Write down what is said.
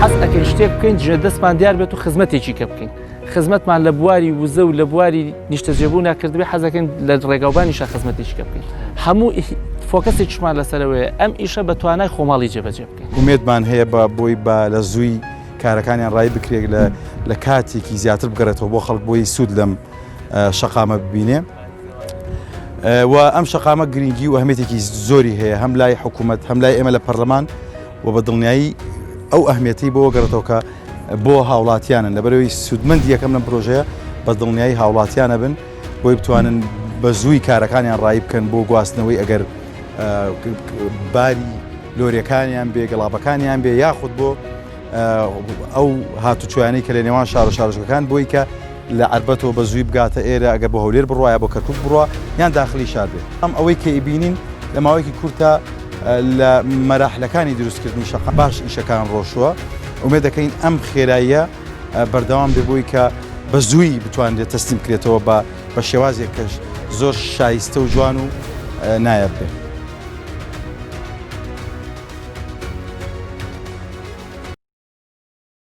حەز ئەکەین شتێک بکەین جێ دەستمان دیار بێت و خزمەتێکی کە بکەین خزمەتمان لە بواری وزە و لە بواری نیشتەجێبوو ناکردبێ حەزەکەین لە ڕێگاوبانیشە خزمەتێکی کە بکەین هەموو فۆکەسێکیشمان لەسەرەوەیە ئەم ئیشە بە توانای خۆماڵی جێبەجێ بکەین ومێدمان هەیە بە بۆی بە لە زووی کارەکانیان ڕای بکرێت لە کاتێکی زیاتر بگەڕێتەوە بۆ خەڵک بۆی سوود لەم شەقامە ببینێ و ئەم شەقامە گرنگی و ئەهمێتێکی زۆری هەیە هەم لای حکوومەت هەم لای ئێمە لە پەرلەمان و بە دڵنیایی ئەو ئەهمێتی بۆ گەڕێتەوە کە بۆ هاوڵاتیانن لەبەرەوەی سوودمەندی یەکەم لەم پرۆژەیە بە دڵنیایی هاوڵاتیانە بن بۆی بتوانن بە زووی کارەکانیان ڕای بکەن بۆ گواستنەوەی ئەگەر باری لۆریەکانیان بێ گەڵابەکانیان بێ یاخود بۆ ئەو هاتوچویانەی کە لە نێوان شار و شارۆچکەکان بۆی کە لە عربەتەوە بە زووی بگاتە ئێرە ئەگەر بە هەولێر بڕواە بۆ کەرکووک بڕوە یان داخلی شار بێت ئەم ئەوەی کە ئیبینین لە ماوەیەکی کورتە لە مەراحلەکانی دروستکردنی شەقا باش ئیشەکان ڕۆشووە ئومێد دەکەین ئەم خێراییە بەردەوام بێ بۆی کە بە زووی بتوانێت تەسلیم بکرێتەوە بە شێوازێک کە زۆر شایستە و جوان و نایە بێت.